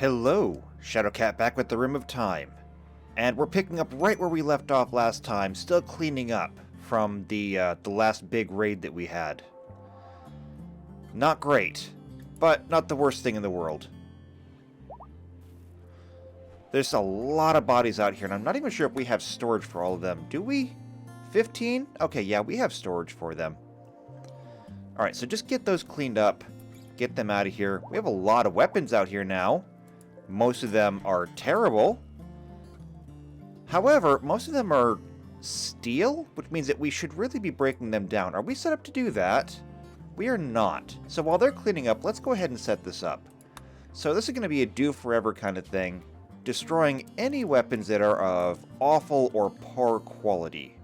Hello, Shadowcat back with the Rim of Time. And we're picking up right where we left off last time, still cleaning up from the last big raid that we had. Not great, but not the worst thing in the world. There's a lot of bodies out here, and I'm not even sure if we have storage for all of them. Do we? 15? Okay, yeah, we have storage for them. Alright, so just get those cleaned up. Get them out of here. We have a lot of weapons out here now. Most of them are terrible. However, most of them are steel, which means that we should really be breaking them down. Are we set up to do that? We are not. So while they're cleaning up, let's go ahead and set this up. So this is going to be a do forever kind of thing, destroying any weapons that are of awful or poor quality.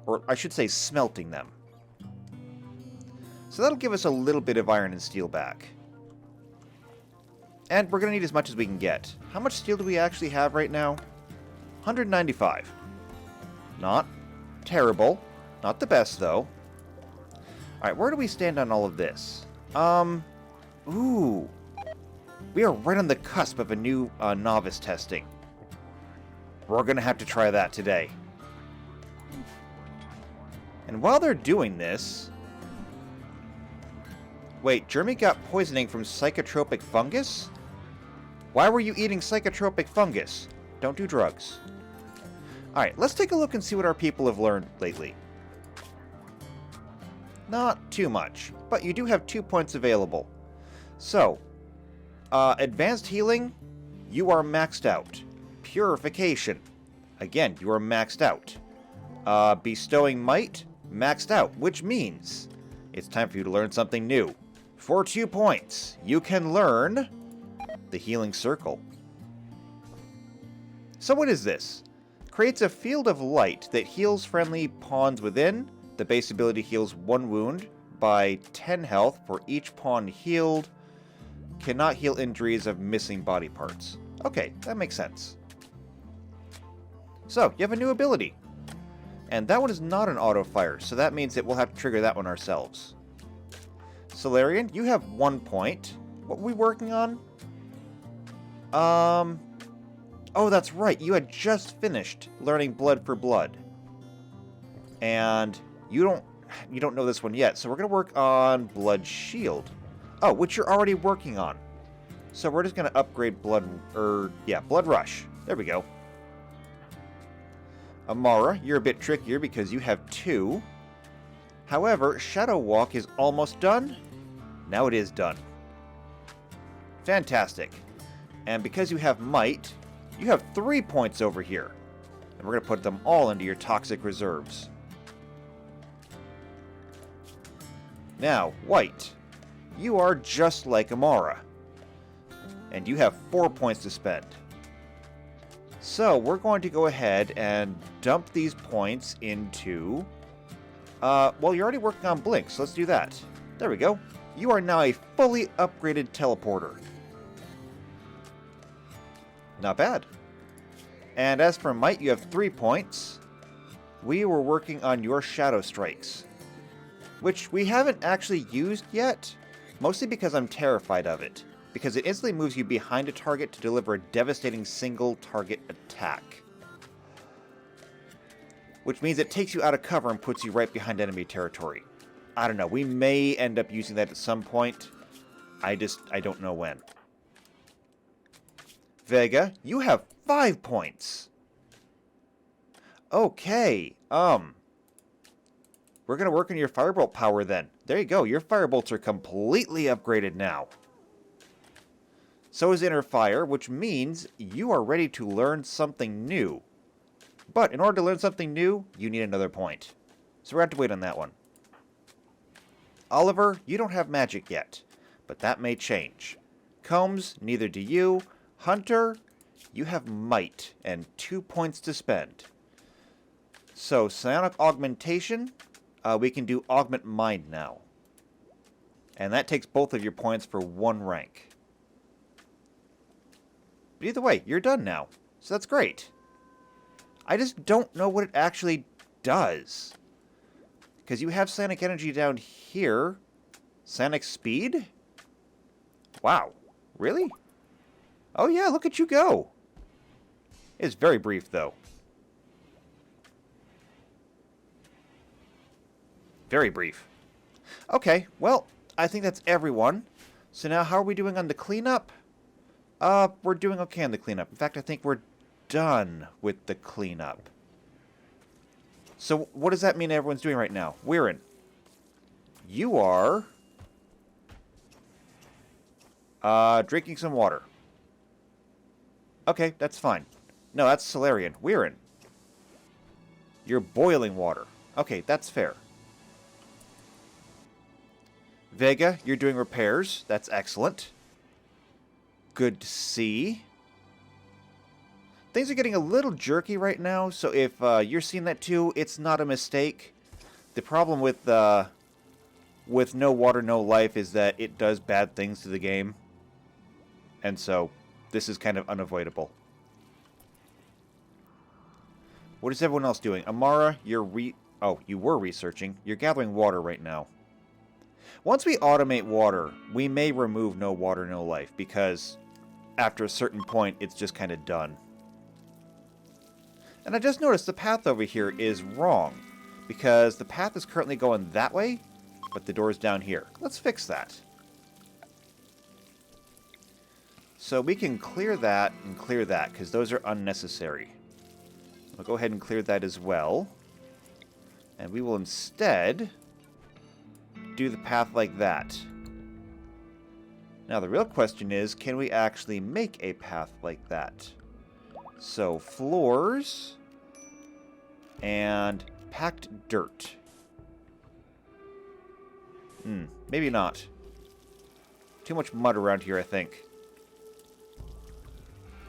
Or I should say smelting them. So that'll give us a little bit of iron and steel back. And we're going to need as much as we can get. How much steel do we actually have right now? 195. Not terrible. Not the best, though. Alright, where do we stand on all of this? Ooh. We are right on the cusp of a new novice testing. We're going to have to try that today. And while they're doing this... Wait, Jeremy got poisoning from psychotropic fungus? Why were you eating psychotropic fungus? Don't do drugs. Alright, let's take a look and see what our people have learned lately. Not too much, but you do have 2 points available. So, advanced healing, you are maxed out. Purification, again, you are maxed out. Bestowing might, maxed out, which means it's time for you to learn something new. For 2 points, you can learn the Healing Circle. So what is this? Creates a field of light that heals friendly pawns within. The base ability heals 1 wound by 10 health for each pawn healed. Cannot heal injuries of missing body parts. Okay, that makes sense. So, you have a new ability. And that one is not an auto fire, so that means that we'll have to trigger that one ourselves. Solarian, you have 1 point. What were we working on? Oh, that's right. You had just finished learning Blood for Blood. And you don't know this one yet, so we're going to work on Blood Shield. Oh, which you're already working on. So we're just going to upgrade Blood Rush. There we go. Amara, you're a bit trickier because you have 2. However, Shadow Walk is almost done. Now it is done. Fantastic. And because you have Might, you have 3 points over here. And we're going to put them all into your Toxic Reserves. Now, White, you are just like Amara. And you have 4 points to spend. So, we're going to go ahead and dump these points into... well, you're already working on Blink, so let's do that. There we go. You are now a fully upgraded teleporter. Not bad. And as for Might, you have 3 points. We were working on your Shadow Strikes, which we haven't actually used yet, mostly because I'm terrified of it, because it instantly moves you behind a target to deliver a devastating single target attack. Which means it takes you out of cover and puts you right behind enemy territory. I don't know, we may end up using that at some point. I don't know when. Vega, you have 5 points. Okay, we're going to work on your Firebolt power then. There you go, your Firebolts are completely upgraded now. So is Inner Fire, which means you are ready to learn something new. But in order to learn something new, you need another point. So we're going to have to wait on that one. Oliver, you don't have magic yet, but that may change. Combs, neither do you. Hunter, you have Might and 2 points to spend. So, Psionic Augmentation, we can do Augment Mind now. And that takes both of your points for 1 rank. But either way, you're done now. So that's great. I just don't know what it actually does. Because you have Psionic Energy down here. Psionic Speed? Wow. Really? Oh yeah, look at you go. It's very brief, though. Very brief. Okay, well, I think that's everyone. So now how are we doing on the cleanup? We're doing okay on the cleanup. In fact, I think we're done with the cleanup. So what does that mean everyone's doing right now? Weirin, you are drinking some water. Okay, that's fine. No, that's Solarian. Weirin, you're boiling water. Okay, that's fair. Vega, you're doing repairs. That's excellent. Good to see. Things are getting a little jerky right now, so if you're seeing that too, it's not a mistake. The problem with no water, no life is that it does bad things to the game. And so, this is kind of unavoidable. What is everyone else doing? Amara, you were researching. You're gathering water right now. Once we automate water, we may remove no water, no life, because after a certain point, it's just kind of done. And I just noticed the path over here is wrong, because the path is currently going that way, but the door is down here. Let's fix that. So we can clear that and clear that, because those are unnecessary. We'll go ahead and clear that as well. And we will instead do the path like that. Now the real question is, can we actually make a path like that? So floors and packed dirt. Maybe not. Too much mud around here, I think.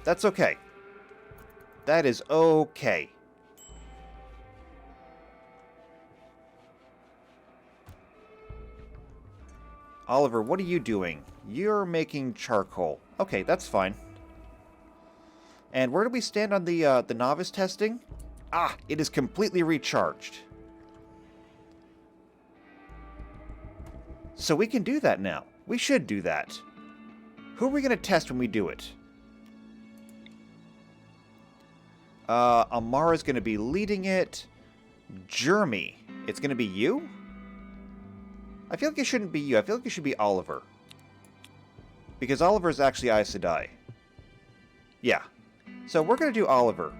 That's okay. That is okay. Oliver, what are you doing? You're making charcoal. Okay, that's fine. And where do we stand on the novice testing? Ah, it is completely recharged. So we can do that now. We should do that. Who are we going to test when we do it? Amara's going to be leading it. Jeremy, it's going to be you? I feel like it shouldn't be you. I feel like it should be Oliver. Because Oliver is actually Aes Sedai. Yeah. So we're going to do Oliver.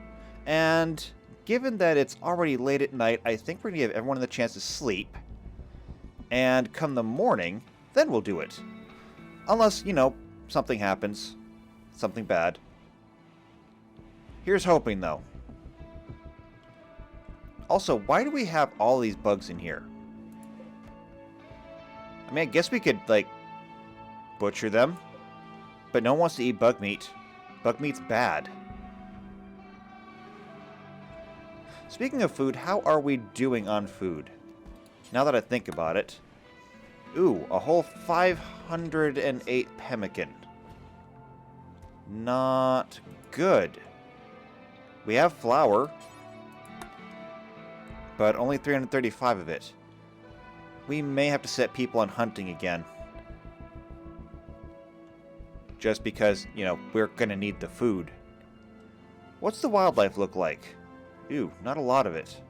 And given that it's already late at night, I think we're going to give everyone the chance to sleep. And come the morning, then we'll do it. Unless, you know, something happens. Something bad. Here's hoping, though. Also, why do we have all these bugs in here? I mean, I guess we could, like, butcher them. But no one wants to eat bug meat. Bug meat's bad. Speaking of food, how are we doing on food? Now that I think about it. Ooh, a whole 508 pemmican. Not good. We have flour, but only 335 of it. We may have to set people on hunting again. Just because, you know, we're going to need the food. What's the wildlife look like? Ooh, not a lot of it.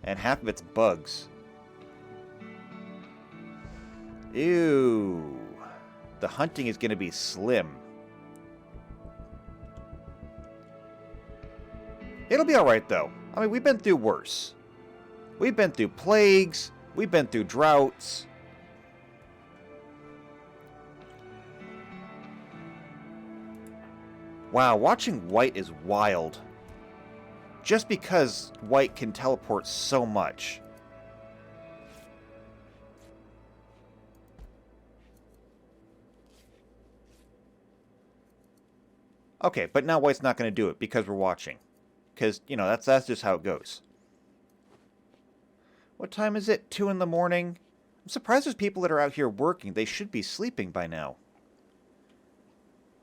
And half of it's bugs. Ew. The hunting is going to be slim. It'll be alright, though. I mean, we've been through worse. We've been through plagues. We've been through droughts. Wow, watching White is wild. Just because White can teleport so much. Okay, but now White's not going to do it because we're watching. Because, you know, that's just how it goes. What time is it? 2 in the morning? I'm surprised there's people that are out here working. They should be sleeping by now.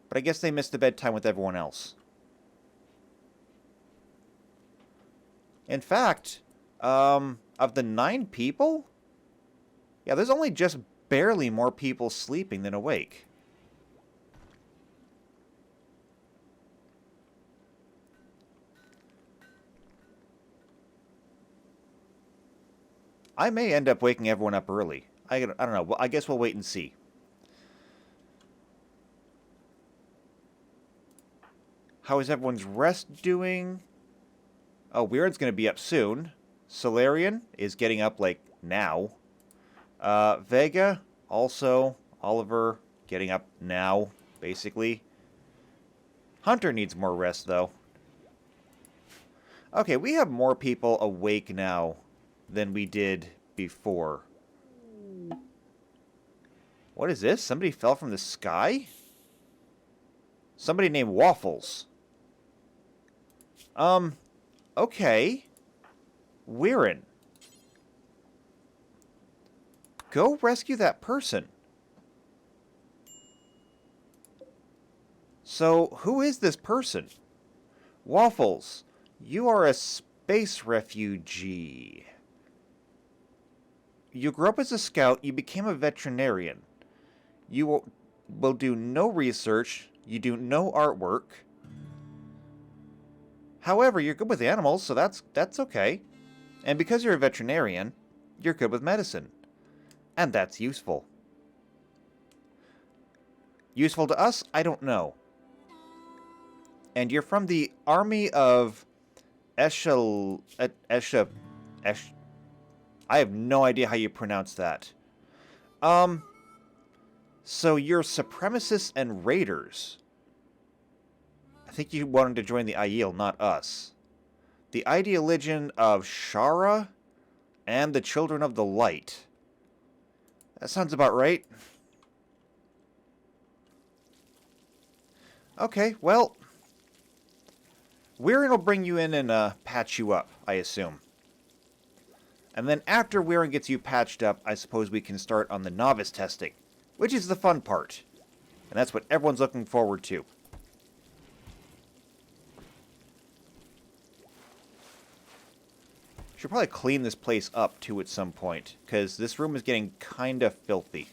But I guess they missed the bedtime with everyone else. In fact, of the 9 people? Yeah, there's only just barely more people sleeping than awake. I may end up waking everyone up early. I don't know. Well, I guess we'll wait and see. How is everyone's rest doing? Oh, Weird's going to be up soon. Solarian is getting up, like, now. Vega, also. Oliver, getting up now, basically. Hunter needs more rest, though. Okay, we have more people awake now than we did before. What is this? Somebody fell from the sky? Somebody named Waffles. Okay. Weirin. Go rescue that person. So, who is this person? Waffles, you are a space refugee. You grew up as a scout, you became a veterinarian. You will do no research, you do no artwork. However, you're good with animals, so that's okay. And because you're a veterinarian, you're good with medicine. And that's useful. Useful to us? I don't know. And you're from the army of I have no idea how you pronounce that. So you're supremacists and raiders. I think you wanted to join the Aiel, not us. The Ideologion of Shara and the Children of the Light. That sounds about right. Okay, well, Weirin will bring you in and patch you up, I assume. And then after Weirin gets you patched up, I suppose we can start on the novice testing, which is the fun part. And that's what everyone's looking forward to. Should probably clean this place up, too, at some point, because this room is getting kind of filthy.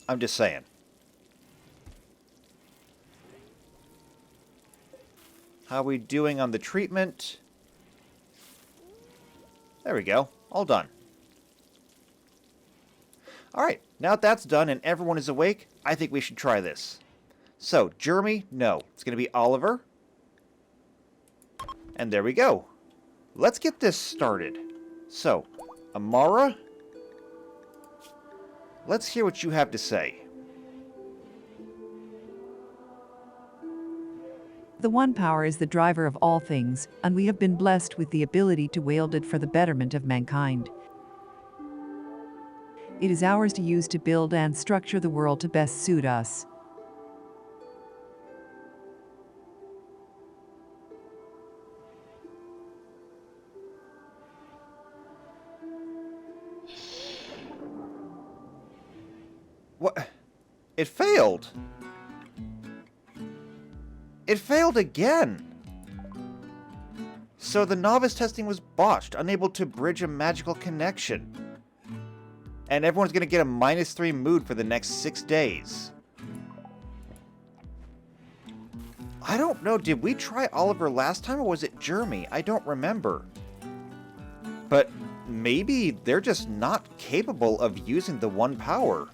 I'm just saying. How are we doing on the treatment? There we go. All done. Alright, now that that's done and everyone is awake, I think we should try this. So, Jeremy, no. It's going to be Oliver. And there we go. Let's get this started. So, Amara, let's hear what you have to say. The One Power is the driver of all things, and we have been blessed with the ability to wield it for the betterment of mankind. It is ours to use to build and structure the world to best suit us. What? It failed. It failed again. So the novice testing was botched, unable to bridge a magical connection. And everyone's going to get a -3 mood for the next 6 days. I don't know, did we try Oliver last time or was it Jeremy? I don't remember. But maybe they're just not capable of using the One Power.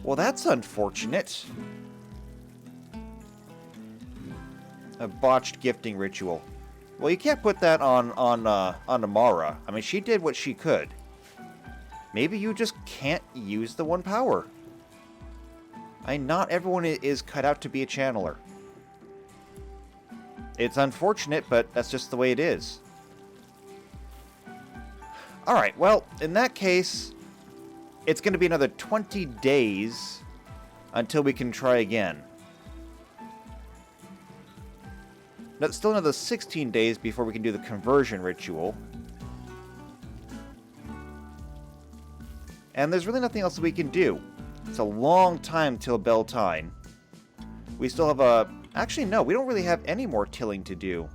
Well, that's unfortunate. A botched gifting ritual. Well, you can't put that on Amara. I mean, she did what she could. Maybe you just can't use the One Power. Not everyone is cut out to be a channeler. It's unfortunate, but that's just the way it is. Alright, well, in that case, it's going to be another 20 days until we can try again. That's still another 16 days before we can do the conversion ritual. And there's really nothing else that we can do. It's a long time till Beltane. We still have a... Actually, no, we don't really have any more tilling to do.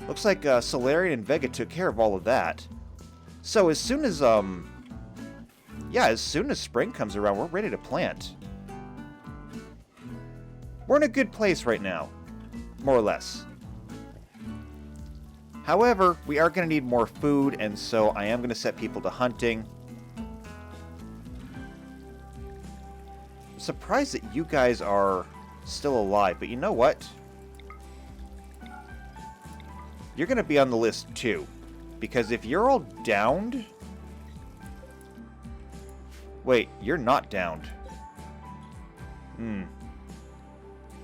Looks like Solarian and Vega took care of all of that. So as soon as, yeah, as soon as spring comes around, we're ready to plant. We're in a good place right now. More or less. However, we are going to need more food, and so I am going to set people to hunting. I'm surprised that you guys are still alive, but you know what? You're going to be on the list too, because if you're all downed... Wait, you're not downed. It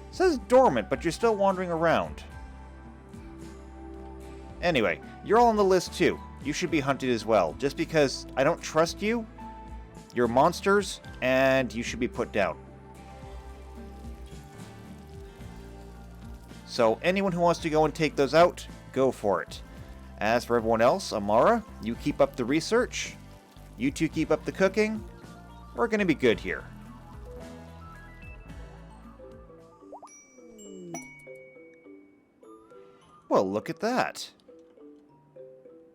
says dormant, but you're still wandering around. Anyway, you're all on the list too. You should be hunted as well. Just because I don't trust you, you're monsters, and you should be put down. So anyone who wants to go and take those out, go for it. As for everyone else, Amara, you keep up the research. You two keep up the cooking. We're going to be good here. Well, look at that.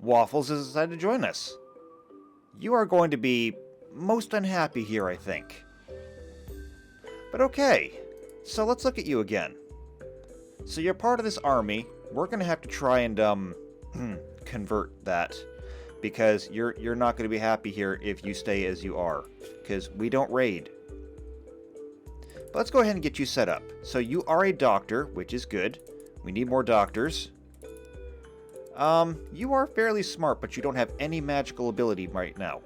Waffles has decided to join us. You are going to be most unhappy here, I think. But okay, so let's look at you again. So you're part of this army. We're going to have to try and convert that, because you're not going to be happy here if you stay as you are, because we don't raid. But let's go ahead and get you set up. So you are a doctor, which is good. We need more doctors. You are fairly smart, but you don't have any magical ability right now.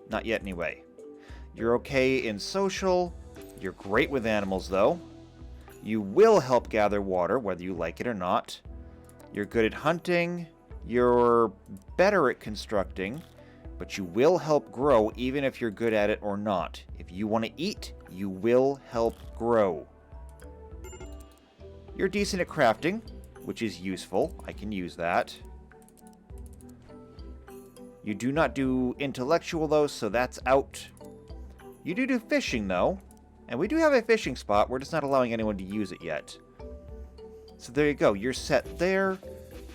Not yet, anyway. You're okay in social. You're great with animals, though. You will help gather water, whether you like it or not. You're good at hunting. You're better at constructing, but you will help grow even if you're good at it or not. If you want to eat, you will help grow. You're decent at crafting, which is useful. I can use that. You do not do intellectual, though, so that's out. You do fishing, though. And we do have a fishing spot. We're just not allowing anyone to use it yet. So there you go. You're set there.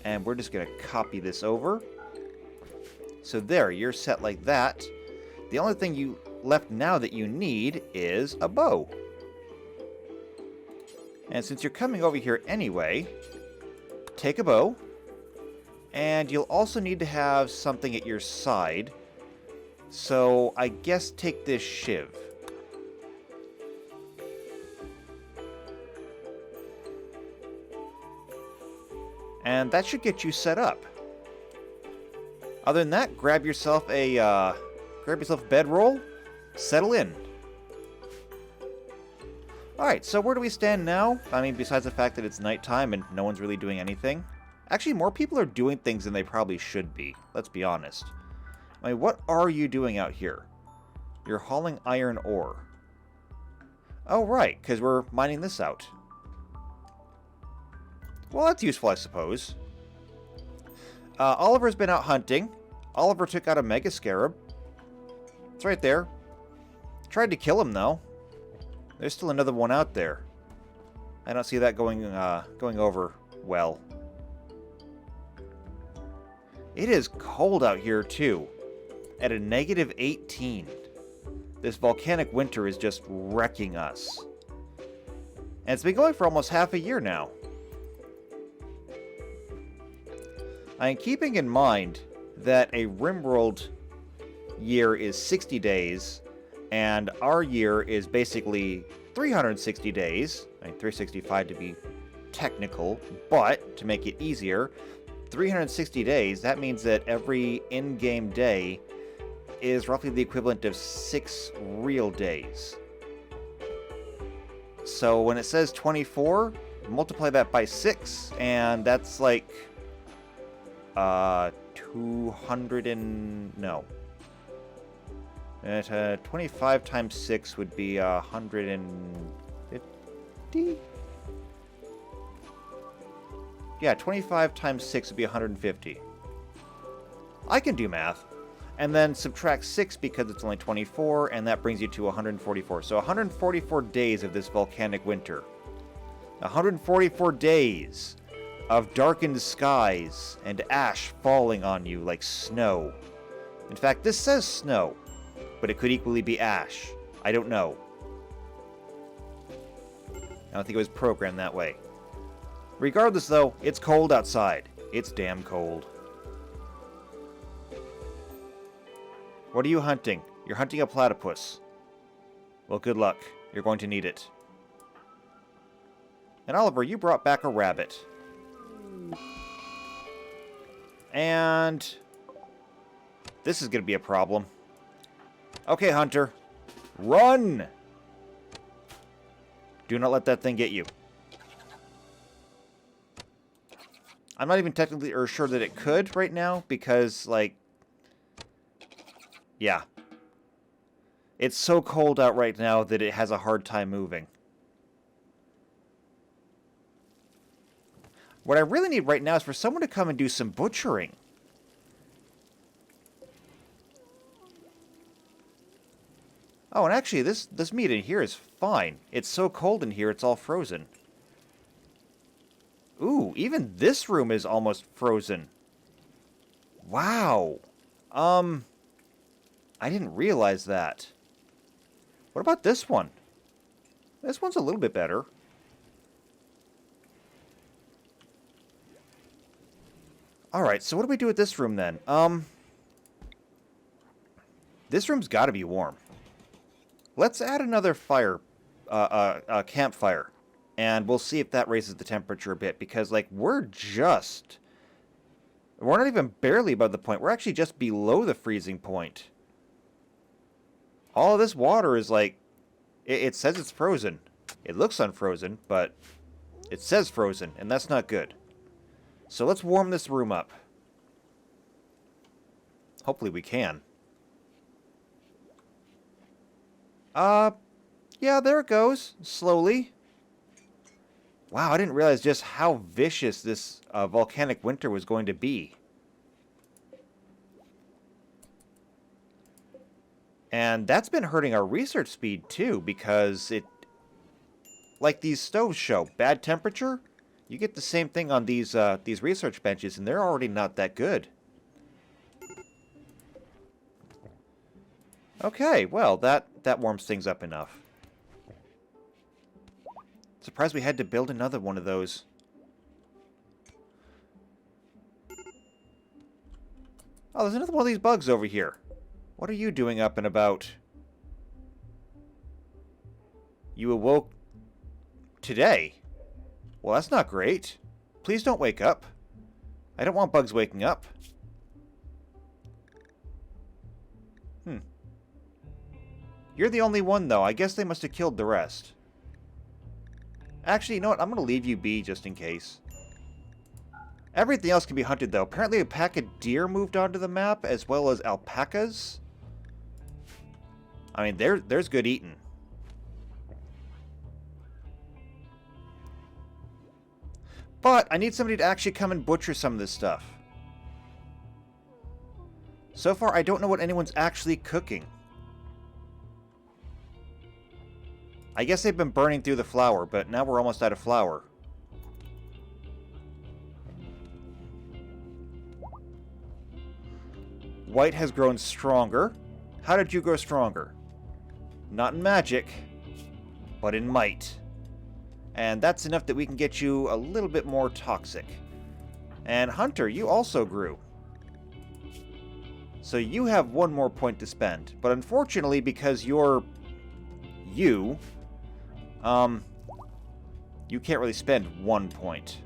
And we're just going to copy this over. So there, you're set like that. The only thing you left now that you need is a bow. And since you're coming over here anyway, take a bow. And you'll also need to have something at your side. So I guess take this shiv. And that should get you set up. Other than that, grab yourself a bedroll, settle in. Alright, so where do we stand now? I mean, besides the fact that it's nighttime and no one's really doing anything. Actually, more people are doing things than they probably should be. Let's be honest. I mean, what are you doing out here? You're hauling iron ore. Oh, right, because we're mining this out. Well, that's useful, I suppose. Oliver's been out hunting. Oliver took out a Mega Scarab. It's right there. Tried to kill him, though. There's still another one out there. I don't see that going over well. It is cold out here, too. At a -18. This volcanic winter is just wrecking us. And it's been going for almost half a year now. I'm keeping in mind that a RimWorld year is 60 days, and our year is basically 360 days. I mean, 365 to be technical, but to make it easier, 360 days, that means that every in-game day is roughly the equivalent of 6 real days. So when it says 24, multiply that by 6, and that's like 200 and... no. 25 times 6 would be 150? Yeah, 25 times 6 would be 150. I can do math. And then subtract 6 because it's only 24, and that brings you to 144. So 144 days of this volcanic winter. 144 days of darkened skies and ash falling on you like snow. In fact, this says snow, but it could equally be ash. I don't know. I don't think it was programmed that way. Regardless, though, it's cold outside. It's damn cold. What are you hunting? You're hunting a platypus. Well, good luck. You're going to need it. And Oliver, you brought back a rabbit. And this is going to be a problem. Okay, Hunter. Run! Do not let that thing get you. I'm not even technically sure that it could right now because, like, yeah. It's so cold out right now that it has a hard time moving. What I really need right now is for someone to come and do some butchering. Oh, and actually, this meat in here is fine. It's so cold in here, it's all frozen. Ooh, even this room is almost frozen. Wow. I didn't realize that. What about this one? This one's a little bit better. Alright, so what do we do with this room then? This room's gotta be warm. Let's add another fire, campfire. And we'll see if that raises the temperature a bit. Because, like, we're not even barely above the point. We're actually just below the freezing point. All of this water is, like, it says it's frozen. It looks unfrozen, but it says frozen, and that's not good. So let's warm this room up. Hopefully we can. Yeah, there it goes. Slowly. Wow, I didn't realize just how vicious this volcanic winter was going to be. And that's been hurting our research speed, too, because it... Like these stoves show, bad temperature, you get the same thing on these research benches, and they're already not that good. Okay, well, that warms things up enough. Surprised we had to build another one of those. Oh, there's another one of these bugs over here. What are you doing up and about? You awoke today? Well, that's not great. Please don't wake up. I don't want bugs waking up. You're the only one, though. I guess they must have killed the rest. Actually, you know what? I'm going to leave you be just in case. Everything else can be hunted, though. Apparently a pack of deer moved onto the map, as well as alpacas. I mean, there's good eating. But I need somebody to actually come and butcher some of this stuff. So far, I don't know what anyone's actually cooking. I guess they've been burning through the flour, but now we're almost out of flour. White has grown stronger. How did you grow stronger? Not in magic, but in might. And that's enough that we can get you a little bit more toxic. And Hunter, you also grew. So you have one more point to spend. But unfortunately, because you're... you can't really spend 1 point.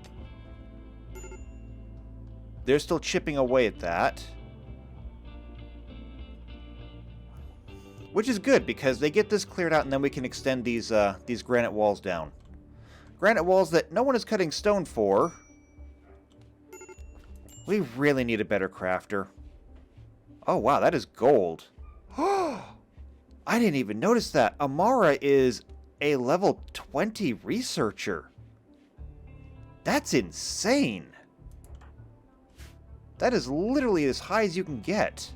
They're still chipping away at that. Which is good, because they get this cleared out and then we can extend these granite walls down. Granite walls that no one is cutting stone for. We really need a better crafter. Oh wow, that is gold. I didn't even notice that. Amara is a level 20 researcher. That's insane. That is literally as high as you can get.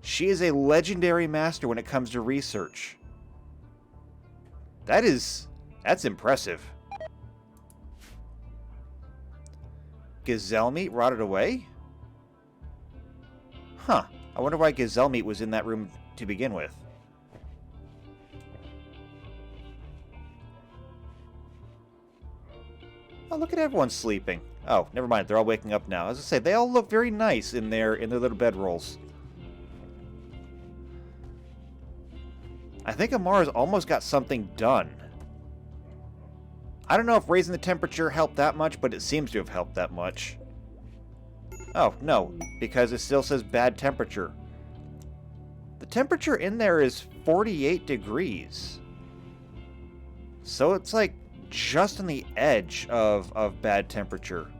She is a legendary master when it comes to research. That's impressive. Gazelle meat rotted away? Huh. I wonder why gazelle meat was in that room to begin with. Oh, look at everyone sleeping. Oh, never mind. They're all waking up now. As I say, they all look very nice in their little bedrolls. I think Amara's almost got something done. I don't know if raising the temperature helped that much, but it seems to have helped that much. Oh, no, because it still says bad temperature. The temperature in there is 48 degrees. So it's like just on the edge of bad temperature.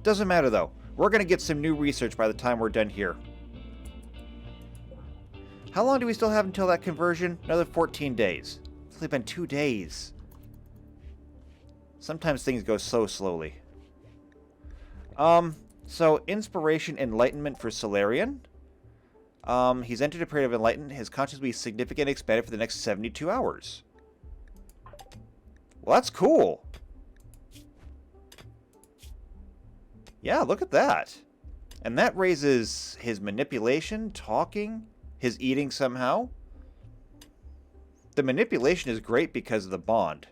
Doesn't matter though. We're going to get some new research by the time we're done here. How long do we still have until that conversion? Another 14 days. It's only been 2 days. Sometimes things go so slowly. So inspiration, enlightenment for Solarian. He's entered a period of enlightenment. His conscience will be significantly expanded for the next 72 hours. Well, that's cool. Yeah, look at that. And that raises his manipulation, talking, his eating somehow. The manipulation is great because of the bond.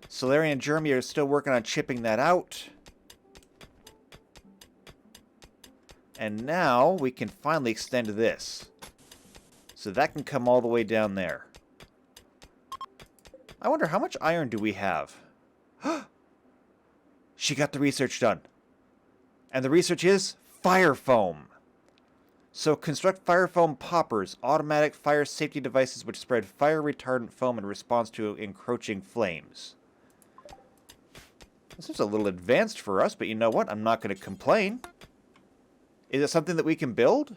Solarian and Jeremy are still working on chipping that out. And now we can finally extend this. So that can come all the way down there. I wonder how much iron do we have? She got the research done. And the research is fire foam. So construct fire foam poppers, automatic fire safety devices which spread fire retardant foam in response to encroaching flames. This is a little advanced for us, but you know what? I'm not going to complain. Is it something that we can build?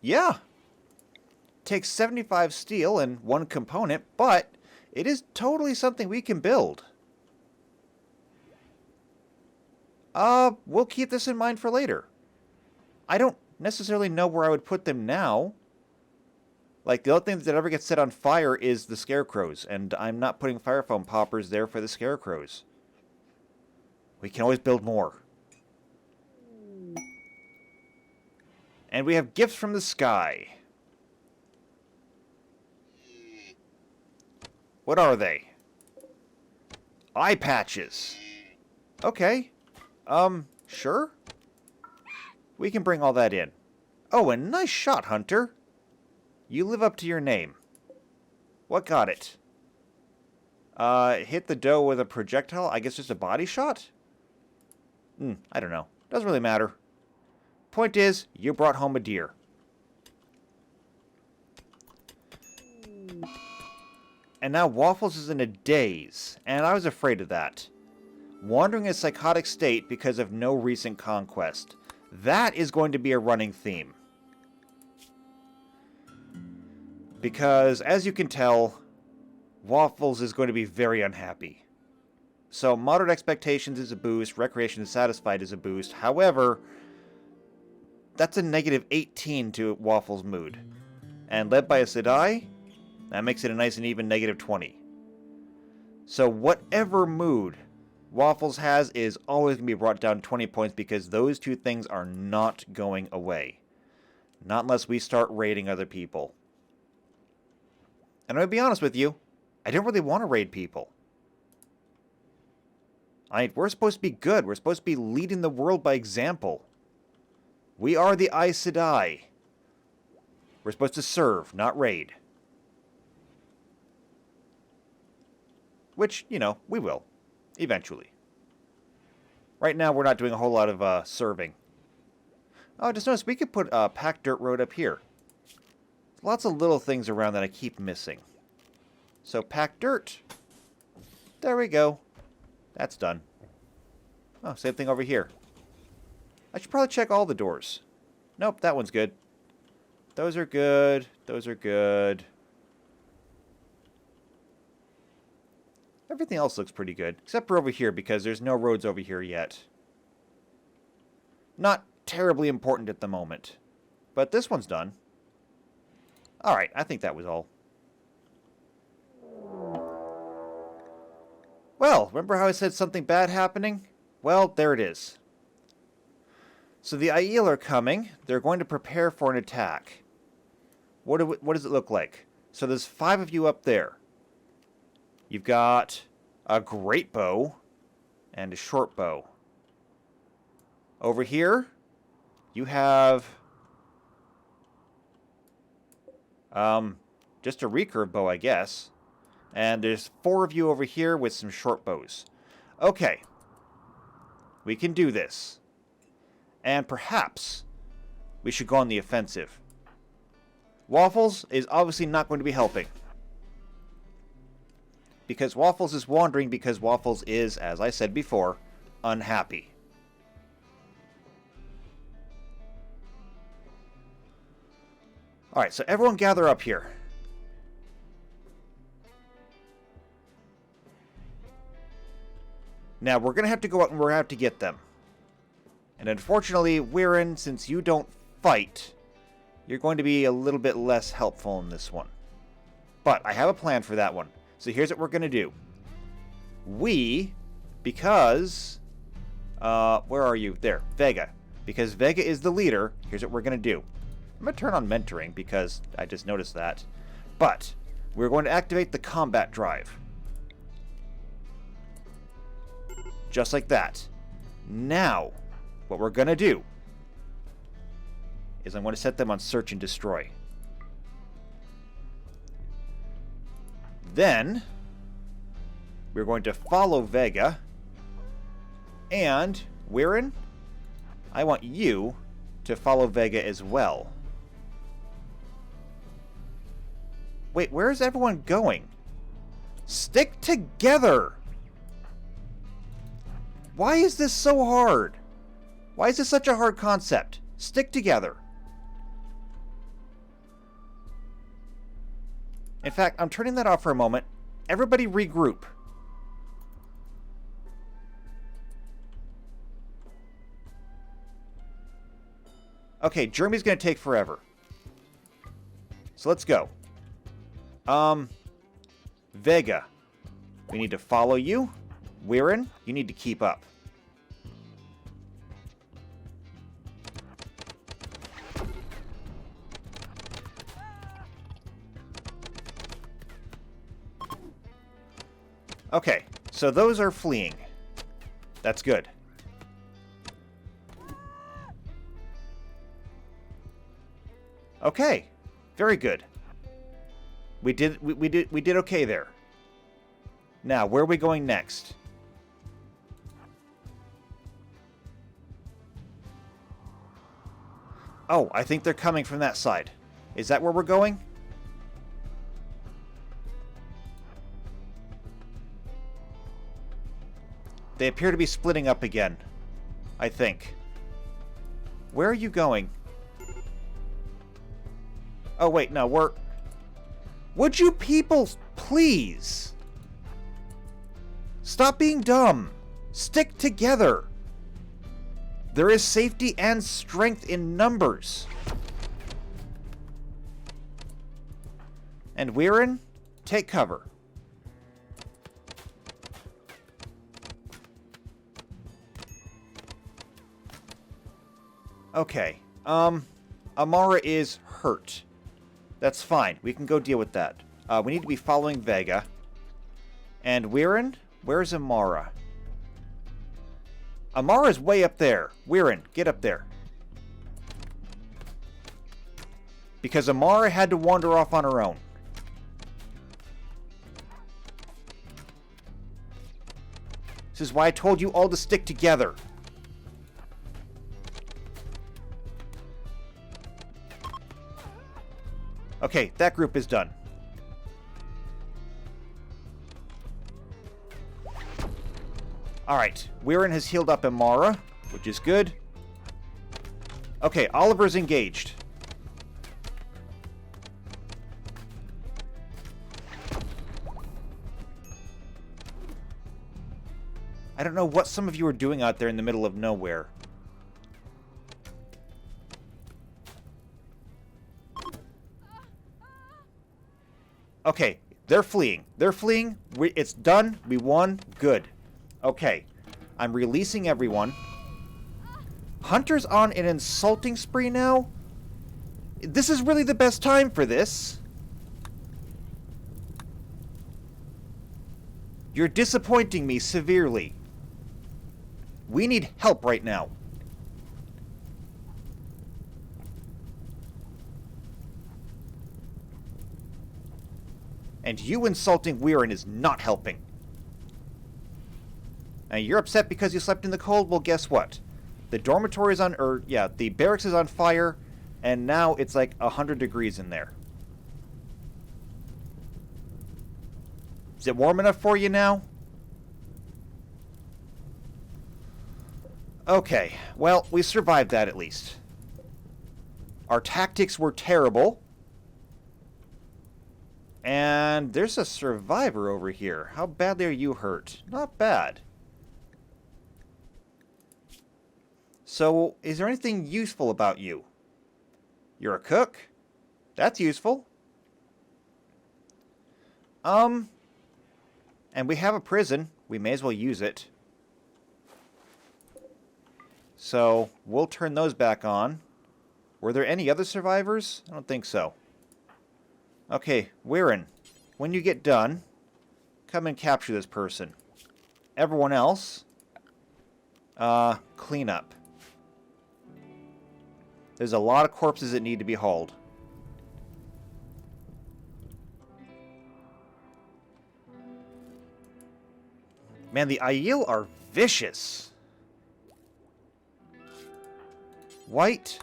Yeah. Takes 75 steel and 1 component, but it is totally something we can build. We'll keep this in mind for later. I don't necessarily know where I would put them now. Like, the only thing that ever gets set on fire is the scarecrows, and I'm not putting fire foam poppers there for the scarecrows. We can always build more. And we have gifts from the sky. What are they? Eye patches. Okay. Sure. We can bring all that in. Oh, a nice shot, Hunter. You live up to your name. What got it? Hit the doe with a projectile? I guess just a body shot? I don't know. Doesn't really matter. Point is, you brought home a deer. And now Waffles is in a daze, and I was afraid of that. Wandering in a psychotic state because of no recent conquest. That is going to be a running theme. Because, as you can tell, Waffles is going to be very unhappy. So, moderate expectations is a boost, recreation is satisfied is a boost. However, that's a negative 18 to Waffles' mood. And led by a Sedai, that makes it a nice and even negative 20. So, whatever mood Waffles has is always going to be brought down 20 points because those two things are not going away. Not unless we start raiding other people. And I'm going to be honest with you, I don't really want to raid people. We're supposed to be good. We're supposed to be leading the world by example. We are the Aes Sedai. We're supposed to serve, not raid. Which, you know, we will. Eventually. Right now, we're not doing a whole lot of serving. Oh, just notice we could put a packed dirt road up here. Lots of little things around that I keep missing. So, packed dirt. There we go. That's done. Oh, same thing over here. I should probably check all the doors. Nope, that one's good. Those are good. Those are good. Everything else looks pretty good, except for over here, because there's no roads over here yet. Not terribly important at the moment. But this one's done. Alright, I think that was all. Well, remember how I said something bad happening? Well, there it is. So the Aiel are coming. They're going to prepare for an attack. What does it look like? So there's 5 of you up there. You've got a great bow and a short bow. Over here, you have just a recurve bow, I guess. And there's 4 of you over here with some short bows. Okay. We can do this. And perhaps we should go on the offensive. Waffles is obviously not going to be helping. Because Waffles is wandering because Waffles is, as I said before, unhappy. Alright, so everyone gather up here. Now, we're going to have to go out and we're going to have to get them. And unfortunately, Weirin, since you don't fight, you're going to be a little bit less helpful in this one. But I have a plan for that one. So here's what we're going to do. Because... where are you? There, Vega. Because Vega is the leader, here's what we're going to do. I'm going to turn on mentoring because I just noticed that. But we're going to activate the combat drive. Just like that. Now, what we're going to do is I'm going to set them on search and destroy. Then, we're going to follow Vega. And, Weirin, I want you to follow Vega as well. Wait, where is everyone going? Stick together! Why is this so hard? Why is this such a hard concept? Stick together. In fact, I'm turning that off for a moment. Everybody regroup. Okay, Jeremy's going to take forever. So let's go. Vega, we need to follow you. Weirin, you need to keep up. Okay, so those are fleeing. That's good. Okay, very good. We did okay there. Now, where are we going next? Oh, I think they're coming from that side. Is that where we're going? They appear to be splitting up again. I think. Where are you going? Oh, wait, no, we're... Would you people please stop being dumb? Stick together. There is safety and strength in numbers. And Weirin, take cover. Okay. Amara is hurt. That's fine. We can go deal with that. We need to be following Vega. And Weirin, where's Amara? Amara's way up there. Weirin, get up there. Because Amara had to wander off on her own. This is why I told you all to stick together. Okay, that group is done. Alright, Weirin has healed up Amara, which is good. Okay, Oliver's engaged. I don't know what some of you are doing out there in the middle of nowhere. Okay, they're fleeing. They're fleeing. It's done. We won. Good. Okay. I'm releasing everyone. Hunter's on an insulting spree now? This is really the best time for this. You're disappointing me severely. We need help right now. And you insulting Weirin is not helping. And you're upset because you slept in the cold? Well, guess what? The dormitory is on, the barracks is on fire, and now it's like 100 degrees in there. Is it warm enough for you now? Okay, well, we survived that at least. Our tactics were terrible. And there's a survivor over here. How badly are you hurt? Not bad. So, is there anything useful about you? You're a cook? That's useful. And we have a prison. We may as well use it. So, we'll turn those back on. Were there any other survivors? I don't think so. Okay, Weirin, when you get done, come and capture this person. Everyone else, clean up. There's a lot of corpses that need to be hauled. Man, the Aiel are vicious. White,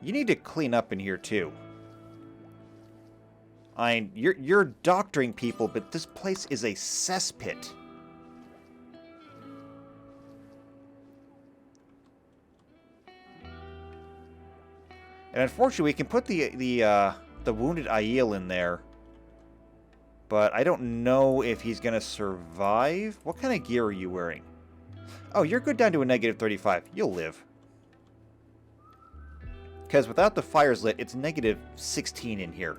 you need to clean up in here too. You're doctoring people, but this place is a cesspit. And unfortunately, we can put the wounded Aiel in there, but I don't know if he's gonna survive. What kind of gear are you wearing? Oh, you're good down to a negative 35. You'll live. Because without the fires lit, it's negative 16 in here.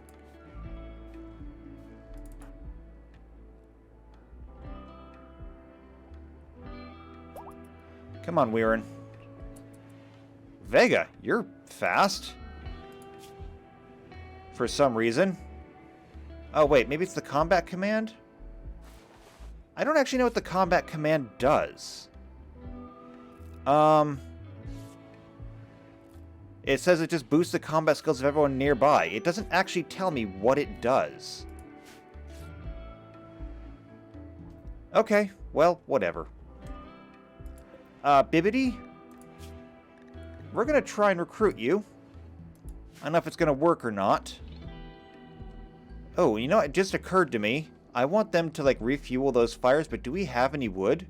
Come on, Weirin. Vega, you're fast. For some reason. Oh, wait, maybe it's the combat command? I don't actually know what the combat command does. It says it just boosts the combat skills of everyone nearby. It doesn't actually tell me what it does. Okay, well, whatever. Bibbidi? We're gonna try and recruit you. I don't know if it's gonna work or not. Oh, you know, it just occurred to me. I want them to, like, refuel those fires, but do we have any wood?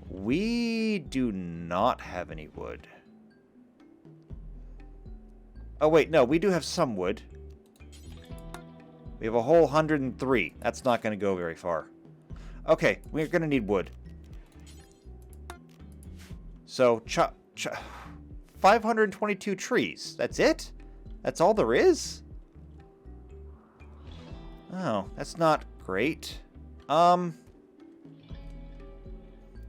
We do not have any wood. Oh, wait, no, we do have some wood. We have a whole 103. That's not going to go very far. Okay, we're going to need wood. So, 522 trees. That's it? That's all there is? Oh, that's not great.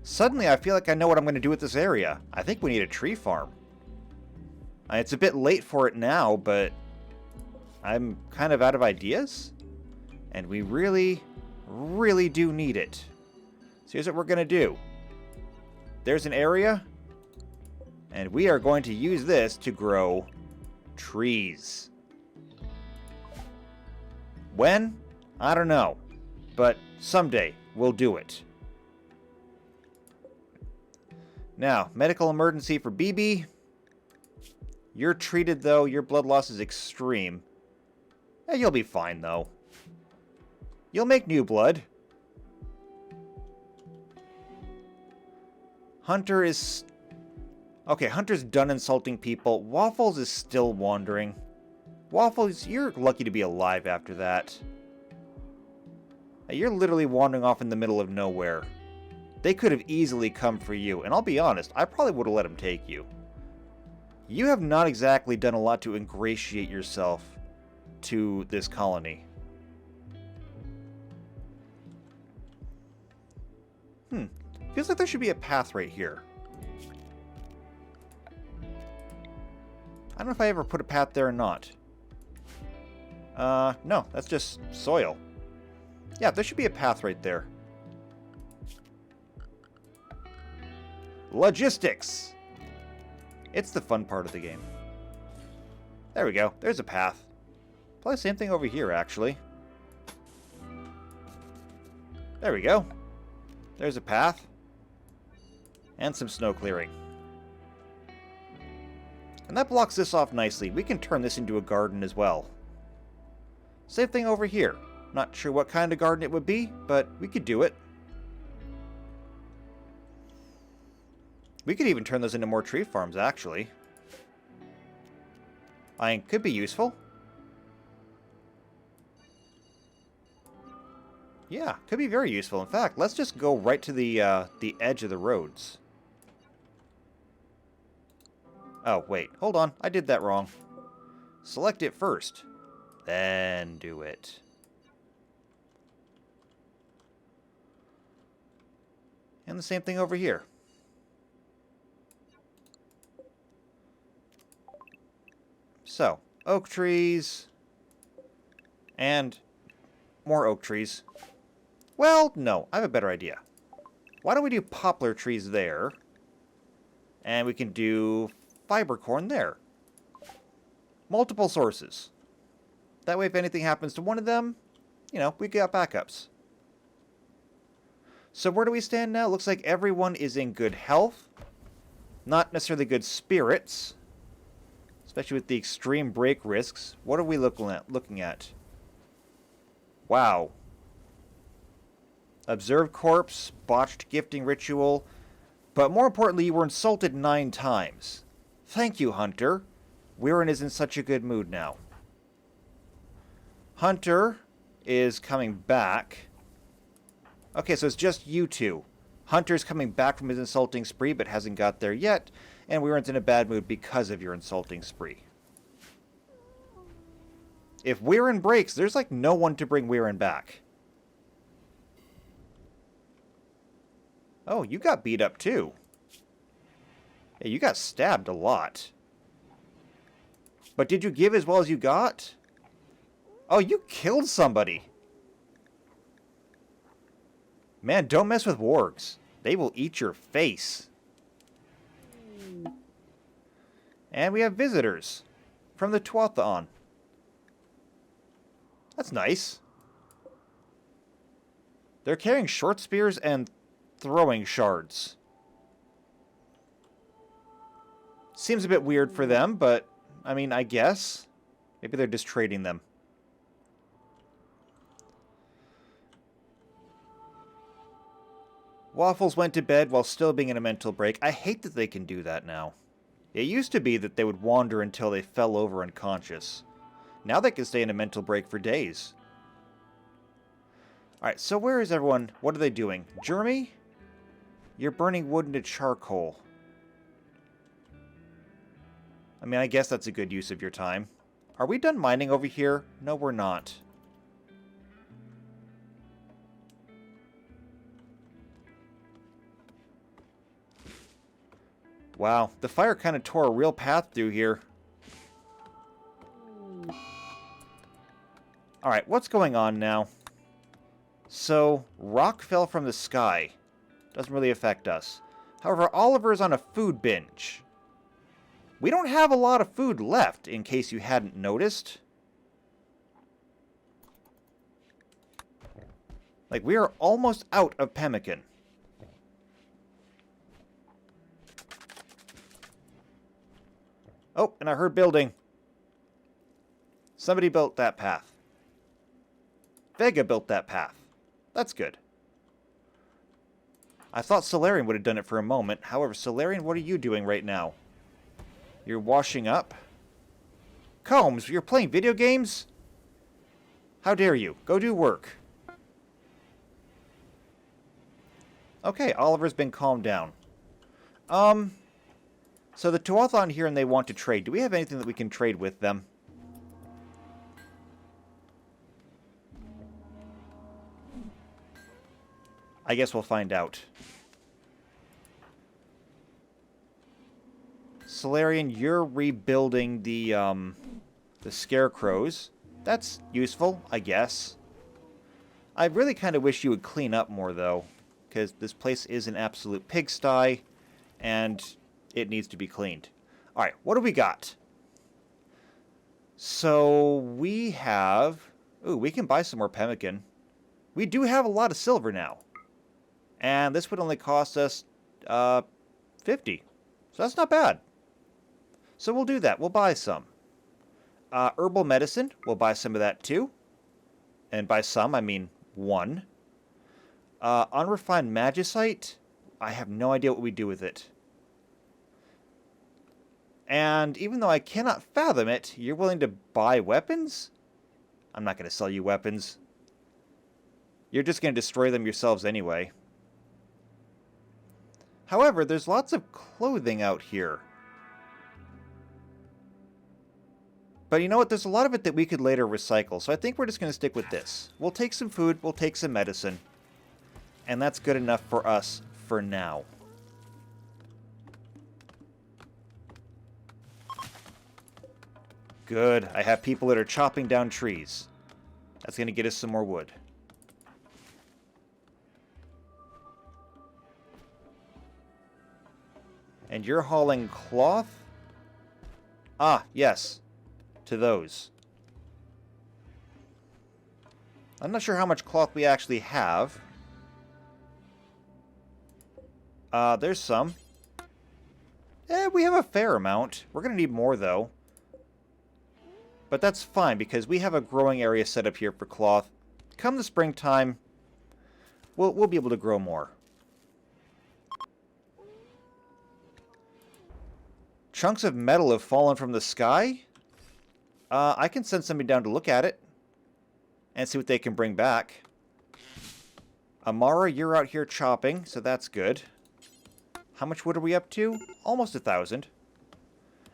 Suddenly I feel like I know what I'm going to do with this area. I think we need a tree farm. It's a bit late for it now, but I'm kind of out of ideas. And we really, really do need it. So here's what we're going to do. There's an area. And we are going to use this to grow trees. When? I don't know. But someday we'll do it. Now, medical emergency for BB. You're treated, though. Your blood loss is extreme. You'll be fine, though. You'll make new blood. Hunter is... Okay, Hunter's done insulting people. Waffles is still wandering. Waffles, you're lucky to be alive after that. You're literally wandering off in the middle of nowhere. They could have easily come for you, and I'll be honest, I probably would have let them take you. You have not exactly done a lot to ingratiate yourself to this colony. Feels like there should be a path right here. don't know if I ever put a path there or not. No, that's just soil. Yeah, there should be a path right there. Logistics! It's the fun part of the game. There we go. There's a path. Probably the same thing over here, actually. There we go. There's a path. And some snow clearing. And that blocks this off nicely. We can turn this into a garden as well. Same thing over here. Not sure what kind of garden it would be, but we could do it. We could even turn those into more tree farms, actually. I mean, could be useful. Yeah, could be very useful. In fact, let's just go right to the edge of the roads. Oh, wait. Hold on. I did that wrong. Select it first. Then do it. And the same thing over here. So, oak trees. And more oak trees. Well, no. I have a better idea. Why don't we do poplar trees there? And we can do fiber corn there. Multiple sources. That way, if anything happens to one of them, you know, we got backups. So where do we stand now? Looks like everyone is in good health. Not necessarily good spirits. Especially with the extreme break risks. What are we looking at? Wow. Observed corpse, botched gifting ritual. But more importantly, you were insulted 9 times. Thank you, Hunter. Weirin is in such a good mood now. Hunter is coming back. Okay, so it's just you two. Hunter's coming back from his insulting spree, but hasn't got there yet. And Weirin's in a bad mood because of your insulting spree. If Weirin breaks, there's like no one to bring Weirin back. Oh, you got beat up too. Yeah, you got stabbed a lot. But did you give as well as you got? Oh, you killed somebody. Man, don't mess with wargs. They will eat your face. And we have visitors from the Tuatha. That's nice. They're carrying short spears and throwing shards. Seems a bit weird for them, but, I mean, I guess. Maybe they're just trading them. Waffles went to bed while still being in a mental break. I hate that they can do that now. It used to be that they would wander until they fell over unconscious. Now they can stay in a mental break for days. Alright, so where is everyone? What are they doing? Jeremy? You're burning wood into charcoal. I mean, I guess that's a good use of your time. Are we done mining over here? No, we're not. Wow, the fire kind of tore a real path through here. Alright, what's going on now? So, rock fell from the sky. Doesn't really affect us. However, Oliver's on a food binge. We don't have a lot of food left, in case you hadn't noticed. Like, we are almost out of pemmican. Oh, and I heard building. Somebody built that path. Vega built that path. That's good. I thought Solarian would have done it for a moment. However, Solarian, what are you doing right now? You're washing up? Combs, you're playing video games? How dare you? Go do work. Okay, Oliver's been calmed down. So the Tuatha here and they want to trade. Do we have anything that we can trade with them? I guess we'll find out. Solarian, you're rebuilding the scarecrows. That's useful, I guess. I really kind of wish you would clean up more, though, because this place is an absolute pigsty, and it needs to be cleaned. All right, what do we got? So we have... Ooh, we can buy some more pemmican. We do have a lot of silver now. And this would only cost us 50. So that's not bad. So we'll do that. We'll buy some. Herbal medicine, we'll buy some of that too. And by some, I mean one. Unrefined magicite, I have no idea what we do with it. And even though I cannot fathom it, you're willing to buy weapons? I'm not going to sell you weapons. You're just going to destroy them yourselves anyway. However, there's lots of clothing out here. But you know what? There's a lot of it that we could later recycle, so I think we're just going to stick with this. We'll take some food, we'll take some medicine, and that's good enough for us for now. Good. I have people that are chopping down trees. That's going to get us some more wood. And you're hauling cloth? Ah, yes. To those. I'm not sure how much cloth we actually have. There's some. We have a fair amount. We're going to need more, though. But that's fine, because we have a growing area set up here for cloth. Come the springtime, we'll be able to grow more. Chunks of metal have fallen from the sky? I can send somebody down to look at it and see what they can bring back. Amara, you're out here chopping, so that's good. How much wood are we up to? Almost 1,000.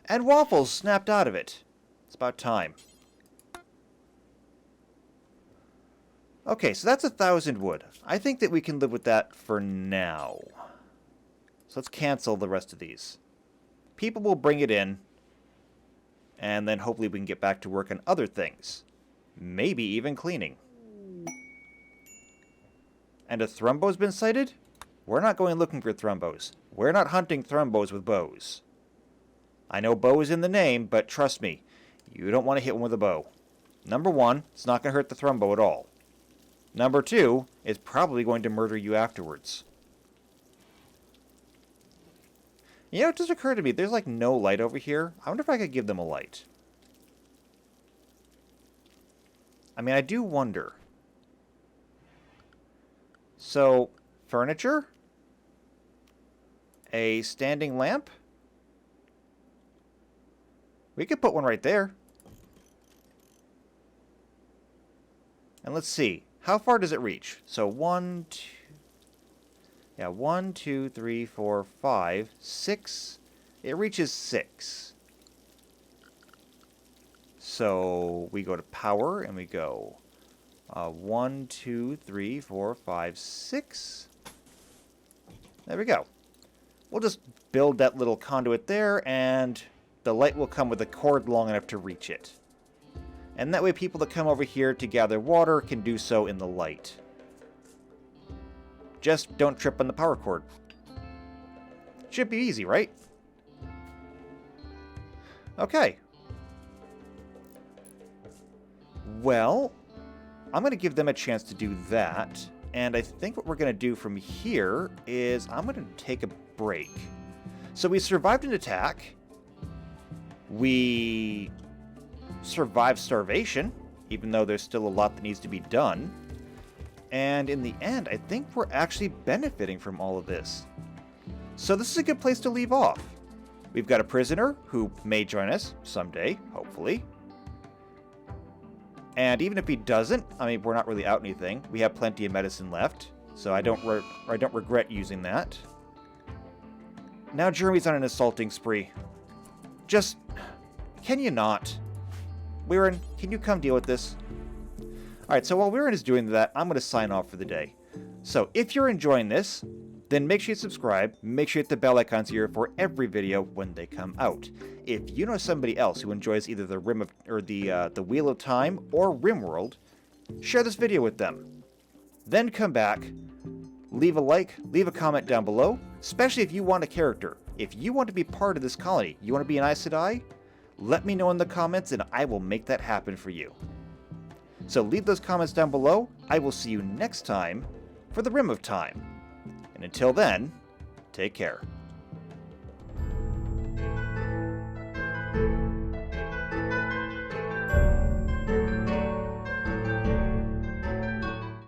And Waffles snapped out of it. It's about time. Okay, so that's 1,000 wood. I think that we can live with that for now. So let's cancel the rest of these. People will bring it in, and then hopefully we can get back to work on other things. Maybe even cleaning. And a Thrumbo's been sighted? We're not going looking for Thrumbos. We're not hunting Thrumbos with bows. I know bow is in the name, but trust me, you don't want to hit one with a bow. Number one, it's not going to hurt the Thrumbo at all. Number two, it's probably going to murder you afterwards. You know, it just occurred to me, there's like no light over here. I wonder if I could give them a light. I mean, I do wonder. So, furniture? A standing lamp? We could put one right there. And let's see. How far does it reach? So 1, 2... Yeah, 1, 2, 3, 4, 5, 6. It reaches 6. So we go to power and we go 1, 2, 3, 4, 5, 6. There we go. We'll just build that little conduit there, and the light will come with a cord long enough to reach it. And that way people that come over here to gather water can do so in the light. Just don't trip on the power cord. Should be easy, right? Okay. Well, I'm going to give them a chance to do that. And I think what we're going to do from here is I'm going to take a break. So we survived an attack. We survived starvation, even though there's still a lot that needs to be done. And in the end, I think we're actually benefiting from all of this. So this is a good place to leave off. We've got a prisoner who may join us someday, hopefully. And even if he doesn't, I mean, we're not really out anything. We have plenty of medicine left, so I don't regret using that. Now Jeremy's on an assaulting spree. Just, can you not? Weirin, can you come deal with this? Alright, so while Weirin is doing that, I'm going to sign off for the day. So, if you're enjoying this, then make sure you subscribe, make sure you hit the bell icons here for every video when they come out. If you know somebody else who enjoys either the Rim of, or the Wheel of Time or RimWorld, share this video with them. Then come back, leave a like, leave a comment down below, especially if you want a character. If you want to be part of this colony, you want to be an Aes Sedai, let me know in the comments and I will make that happen for you. So leave those comments down below. I will see you next time for the Rim of Time. And until then, take care.